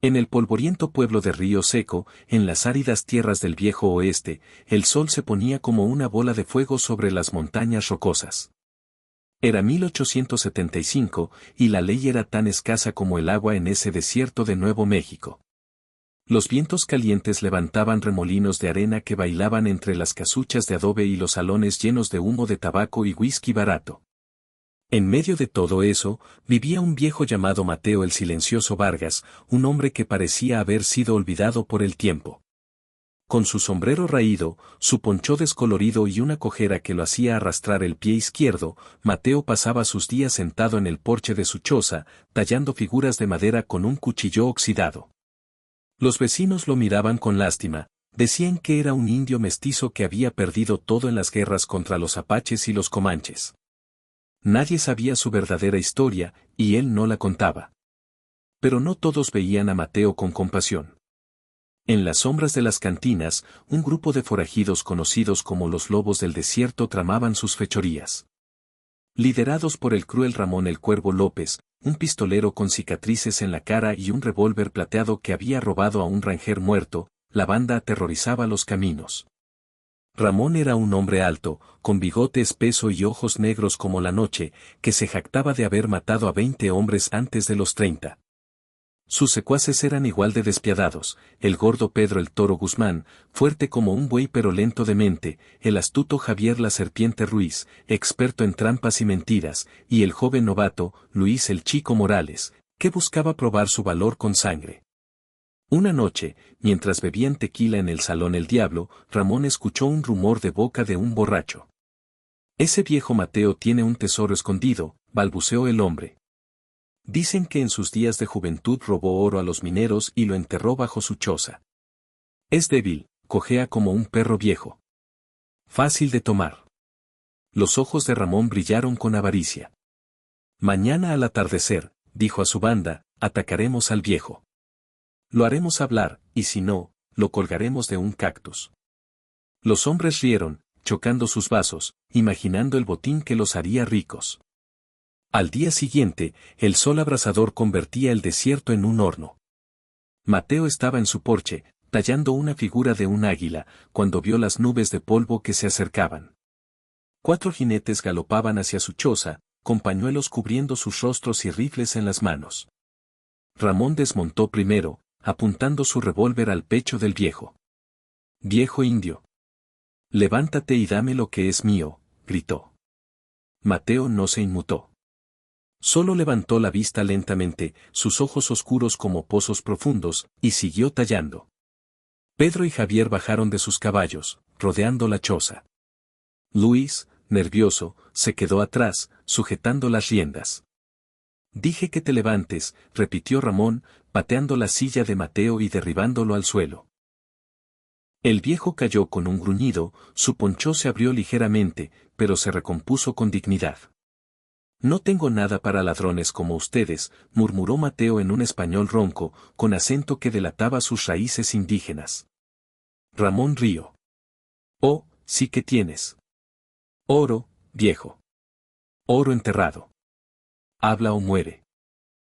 En el polvoriento pueblo de Río Seco, en las áridas tierras del viejo oeste, el sol se ponía como una bola de fuego sobre las montañas rocosas. Era 1875, y la ley era tan escasa como el agua en ese desierto de Nuevo México. Los vientos calientes levantaban remolinos de arena que bailaban entre las casuchas de adobe y los salones llenos de humo de tabaco y whisky barato. En medio de todo eso, vivía un viejo llamado Mateo el Silencioso Vargas, un hombre que parecía haber sido olvidado por el tiempo. Con su sombrero raído, su poncho descolorido y una cojera que lo hacía arrastrar el pie izquierdo, Mateo pasaba sus días sentado en el porche de su choza, tallando figuras de madera con un cuchillo oxidado. Los vecinos lo miraban con lástima, decían que era un indio mestizo que había perdido todo en las guerras contra los apaches y los comanches. Nadie sabía su verdadera historia, y él no la contaba. Pero no todos veían a Mateo con compasión. En las sombras de las cantinas, un grupo de forajidos conocidos como los lobos del desierto tramaban sus fechorías. Liderados por el cruel Ramón el Cuervo López, un pistolero con cicatrices en la cara y un revólver plateado que había robado a un ranger muerto, la banda aterrorizaba los caminos. Ramón era un hombre alto, con bigote espeso y ojos negros como la noche, que se jactaba de haber matado a 20 hombres antes de los 30. Sus secuaces eran igual de despiadados, el gordo Pedro el Toro Guzmán, fuerte como un buey pero lento de mente, el astuto Javier la Serpiente Ruiz, experto en trampas y mentiras, y el joven novato, Luis el Chico Morales, que buscaba probar su valor con sangre. Una noche, mientras bebían tequila en el Salón El Diablo, Ramón escuchó un rumor de boca de un borracho. «Ese viejo Mateo tiene un tesoro escondido», balbuceó el hombre. «Dicen que en sus días de juventud robó oro a los mineros y lo enterró bajo su choza. Es débil, cojea como un perro viejo. Fácil de tomar». Los ojos de Ramón brillaron con avaricia. «Mañana al atardecer», dijo a su banda, «atacaremos al viejo. Lo haremos hablar, y si no, lo colgaremos de un cactus». Los hombres rieron, chocando sus vasos, imaginando el botín que los haría ricos. Al día siguiente, el sol abrasador convertía el desierto en un horno. Mateo estaba en su porche, tallando una figura de un águila, cuando vio las nubes de polvo que se acercaban. 4 jinetes galopaban hacia su choza, con pañuelos cubriendo sus rostros y rifles en las manos. Ramón desmontó primero, apuntando su revólver al pecho del viejo. «Viejo indio. Levántate y dame lo que es mío», gritó. Mateo no se inmutó. Solo levantó la vista lentamente, sus ojos oscuros como pozos profundos, y siguió tallando. Pedro y Javier bajaron de sus caballos, rodeando la choza. Luis, nervioso, se quedó atrás, sujetando las riendas. «Dije que te levantes», repitió Ramón, pateando la silla de Mateo y derribándolo al suelo. El viejo cayó con un gruñido, su poncho se abrió ligeramente, pero se recompuso con dignidad. «No tengo nada para ladrones como ustedes», murmuró Mateo en un español ronco, con acento que delataba sus raíces indígenas. Ramón rió. «Oh, sí que tienes. Oro, viejo. Oro enterrado. Habla o muere».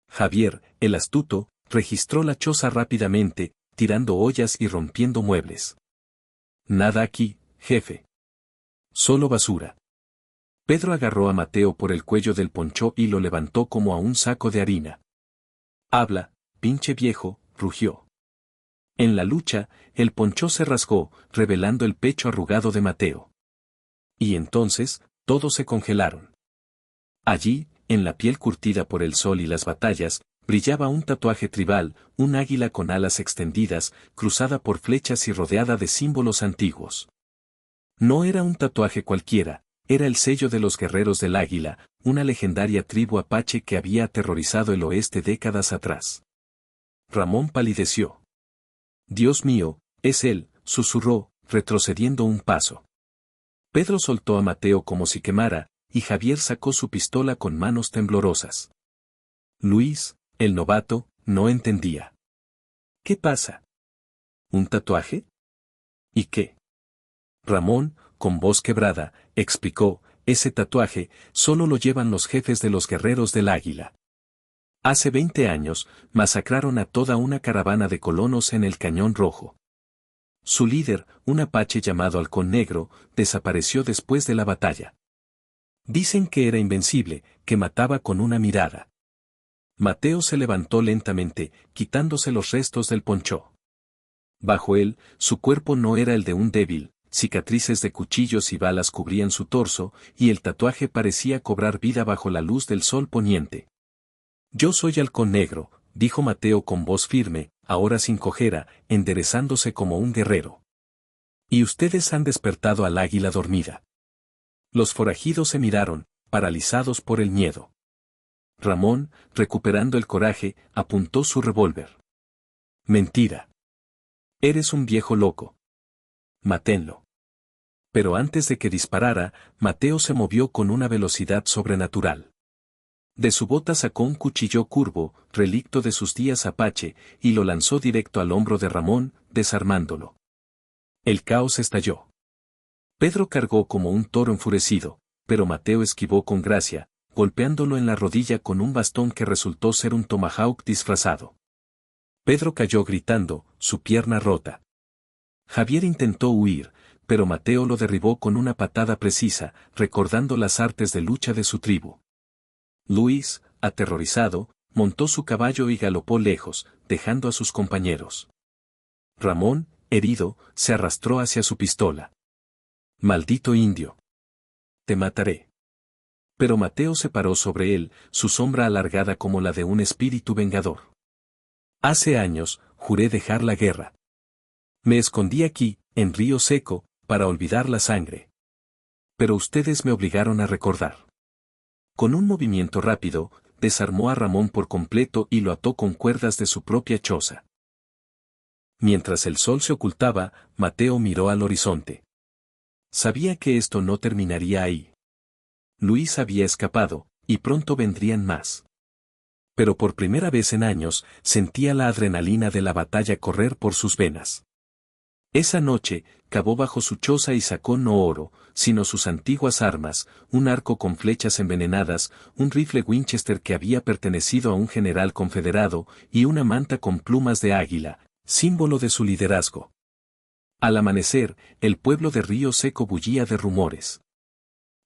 Javier, el astuto, registró la choza rápidamente, tirando ollas y rompiendo muebles. «Nada aquí, jefe. Solo basura». Pedro agarró a Mateo por el cuello del poncho y lo levantó como a un saco de harina. «Habla, pinche viejo», rugió. En la lucha, el poncho se rasgó, revelando el pecho arrugado de Mateo. Y entonces, todos se congelaron. Allí, en la piel curtida por el sol y las batallas, brillaba un tatuaje tribal, un águila con alas extendidas, cruzada por flechas y rodeada de símbolos antiguos. No era un tatuaje cualquiera, era el sello de los guerreros del águila, una legendaria tribu apache que había aterrorizado el oeste décadas atrás. Ramón palideció. «Dios mío, es él», susurró, retrocediendo un paso. Pedro soltó a Mateo como si quemara, y Javier sacó su pistola con manos temblorosas. Luis, el novato, no entendía. «¿Qué pasa? ¿Un tatuaje? ¿Y qué?» Ramón, con voz quebrada, explicó: «Ese tatuaje solo lo llevan los jefes de los guerreros del águila. Hace 20 años, masacraron a toda una caravana de colonos en el Cañón Rojo. Su líder, un apache llamado Halcón Negro, desapareció después de la batalla. Dicen que era invencible, que mataba con una mirada. Mateo se levantó lentamente, quitándose los restos del poncho. Bajo él, su cuerpo no era el de un débil, cicatrices de cuchillos y balas cubrían su torso, y el tatuaje parecía cobrar vida bajo la luz del sol poniente. Yo soy Halcón Negro, dijo Mateo con voz firme, ahora sin cojera, enderezándose como un guerrero. Y ustedes han despertado al águila dormida. Los forajidos se miraron, paralizados por el miedo. Ramón, recuperando el coraje, apuntó su revólver. Mentira. Eres un viejo loco. Mátenlo. Pero antes de que disparara, Mateo se movió con una velocidad sobrenatural. De su bota sacó un cuchillo curvo, relicto de sus días apache, y lo lanzó directo al hombro de Ramón, desarmándolo. El caos estalló. Pedro cargó como un toro enfurecido, pero Mateo esquivó con gracia, golpeándolo en la rodilla con un bastón que resultó ser un tomahawk disfrazado. Pedro cayó gritando, su pierna rota. Javier intentó huir, pero Mateo lo derribó con una patada precisa, recordando las artes de lucha de su tribu. Luis, aterrorizado, montó su caballo y galopó lejos, dejando a sus compañeros. Ramón, herido, se arrastró hacia su pistola. Maldito indio. Te mataré. Pero Mateo se paró sobre él, su sombra alargada como la de un espíritu vengador. Hace años, juré dejar la guerra. Me escondí aquí, en Río Seco, para olvidar la sangre. Pero ustedes me obligaron a recordar. Con un movimiento rápido, desarmó a Ramón por completo y lo ató con cuerdas de su propia choza. Mientras el sol se ocultaba, Mateo miró al horizonte. Sabía que esto no terminaría ahí. Luis había escapado, y pronto vendrían más. Pero por primera vez en años, sentía la adrenalina de la batalla correr por sus venas. Esa noche, cavó bajo su choza y sacó no oro, sino sus antiguas armas, un arco con flechas envenenadas, un rifle Winchester que había pertenecido a un general confederado, y una manta con plumas de águila, símbolo de su liderazgo. Al amanecer, el pueblo de Río Seco bullía de rumores.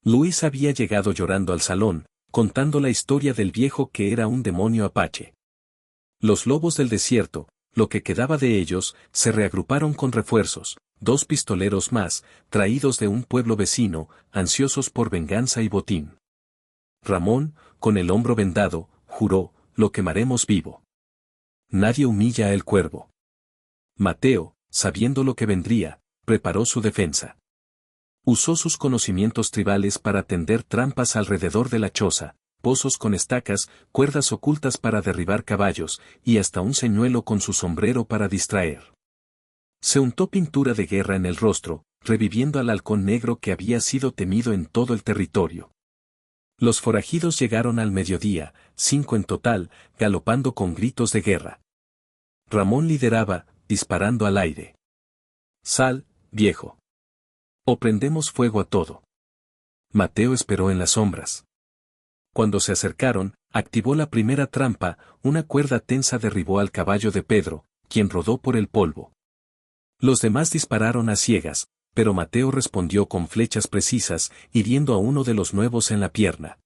Luis había llegado llorando al salón, contando la historia del viejo que era un demonio apache. Los lobos del desierto, lo que quedaba de ellos, se reagruparon con refuerzos, 2 pistoleros más, traídos de un pueblo vecino, ansiosos por venganza y botín. Ramón, con el hombro vendado, juró, lo quemaremos vivo. Nadie humilla a el cuervo. Mateo, sabiendo lo que vendría, preparó su defensa. Usó sus conocimientos tribales para tender trampas alrededor de la choza, pozos con estacas, cuerdas ocultas para derribar caballos, y hasta un señuelo con su sombrero para distraer. Se untó pintura de guerra en el rostro, reviviendo al halcón negro que había sido temido en todo el territorio. Los forajidos llegaron al mediodía, 5 en total, galopando con gritos de guerra. Ramón lideraba, disparando al aire. Sal, viejo. O prendemos fuego a todo. Mateo esperó en las sombras. Cuando se acercaron, activó la primera trampa, una cuerda tensa derribó al caballo de Pedro, quien rodó por el polvo. Los demás dispararon a ciegas, pero Mateo respondió con flechas precisas, hiriendo a uno de los nuevos en la pierna.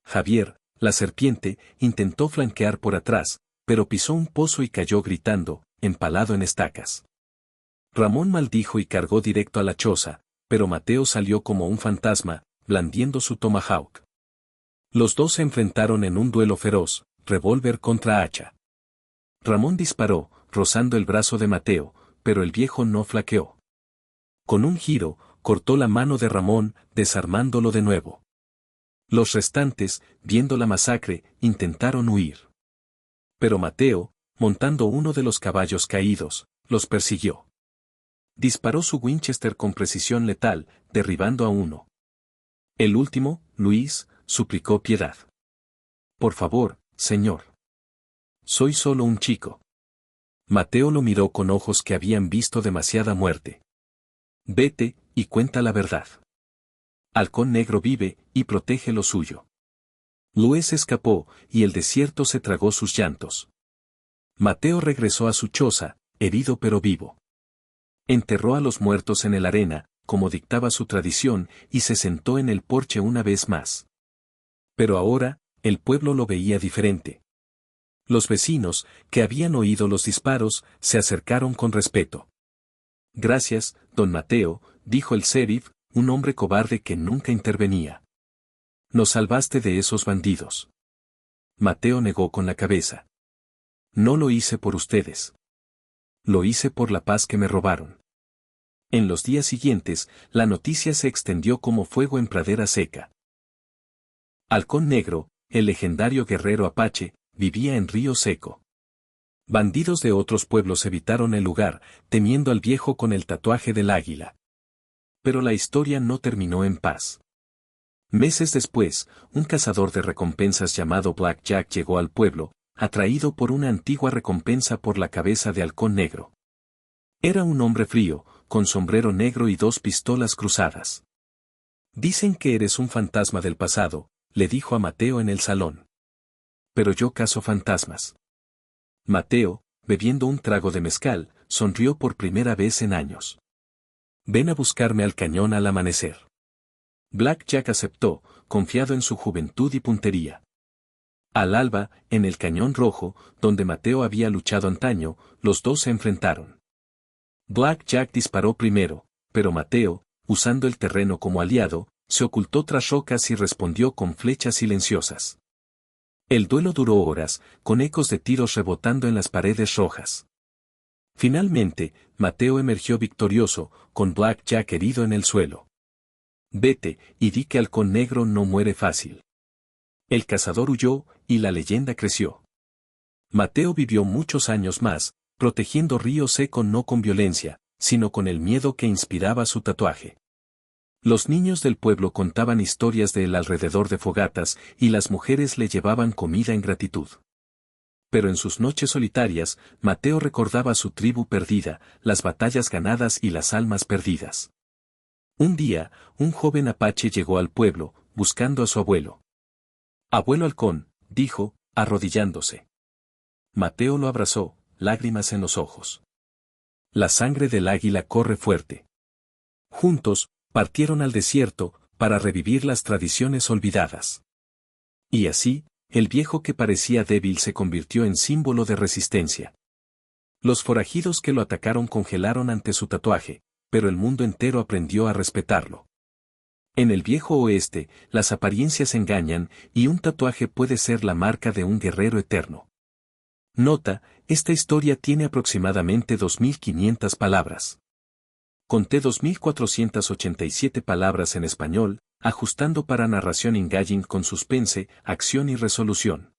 Javier, la serpiente, intentó flanquear por atrás, pero pisó un pozo y cayó gritando, empalado en estacas. Ramón maldijo y cargó directo a la choza, pero Mateo salió como un fantasma, blandiendo su tomahawk. Los dos se enfrentaron en un duelo feroz, revólver contra hacha. Ramón disparó, rozando el brazo de Mateo, pero el viejo no flaqueó. Con un giro, cortó la mano de Ramón, desarmándolo de nuevo. Los restantes, viendo la masacre, intentaron huir. Pero Mateo, montando uno de los caballos caídos, los persiguió. Disparó su Winchester con precisión letal, derribando a uno. El último, Luis, suplicó piedad. Por favor, señor. Soy solo un chico. Mateo lo miró con ojos que habían visto demasiada muerte. Vete, y cuenta la verdad. Halcón Negro vive, y protege lo suyo. Luis escapó, y el desierto se tragó sus llantos. Mateo regresó a su choza, herido pero vivo. Enterró a los muertos en el arena, como dictaba su tradición, y se sentó en el porche una vez más. Pero ahora, el pueblo lo veía diferente. Los vecinos, que habían oído los disparos, se acercaron con respeto. Gracias, don Mateo, dijo el sheriff, un hombre cobarde que nunca intervenía. Nos salvaste de esos bandidos. Mateo negó con la cabeza. No lo hice por ustedes. Lo hice por la paz que me robaron. En los días siguientes, la noticia se extendió como fuego en pradera seca. Halcón Negro, el legendario guerrero apache, vivía en Río Seco. Bandidos de otros pueblos evitaron el lugar, temiendo al viejo con el tatuaje del águila. Pero la historia no terminó en paz. Meses después, un cazador de recompensas llamado Black Jack llegó al pueblo, atraído por una antigua recompensa por la cabeza de Halcón Negro. Era un hombre frío, con sombrero negro y dos pistolas cruzadas. Dicen que eres un fantasma del pasado, le dijo a Mateo en el salón. Pero yo cazo fantasmas. Mateo, bebiendo un trago de mezcal, sonrió por primera vez en años. Ven a buscarme al cañón al amanecer. Black Jack aceptó, confiado en su juventud y puntería. Al alba, en el Cañón Rojo, donde Mateo había luchado antaño, los dos se enfrentaron. Black Jack disparó primero, pero Mateo, usando el terreno como aliado, se ocultó tras rocas y respondió con flechas silenciosas. El duelo duró horas, con ecos de tiros rebotando en las paredes rojas. Finalmente, Mateo emergió victorioso, con Black Jack herido en el suelo. Vete, y di que Halcón Negro no muere fácil. El cazador huyó, y la leyenda creció. Mateo vivió muchos años más, protegiendo Río Seco no con violencia, sino con el miedo que inspiraba su tatuaje. Los niños del pueblo contaban historias de él alrededor de fogatas, y las mujeres le llevaban comida en gratitud. Pero en sus noches solitarias, Mateo recordaba su tribu perdida, las batallas ganadas y las almas perdidas. Un día, un joven apache llegó al pueblo, buscando a su abuelo. Abuelo Halcón, dijo, arrodillándose. Mateo lo abrazó, lágrimas en los ojos. La sangre del águila corre fuerte. Juntos, partieron al desierto, para revivir las tradiciones olvidadas. Y así, el viejo que parecía débil se convirtió en símbolo de resistencia. Los forajidos que lo atacaron congelaron ante su tatuaje, pero el mundo entero aprendió a respetarlo. En el viejo oeste, las apariencias engañan, y un tatuaje puede ser la marca de un guerrero eterno. Nota, esta historia tiene aproximadamente 2.500 palabras. Conté 2.487 palabras en español, ajustando para narración engaging con suspense, acción y resolución.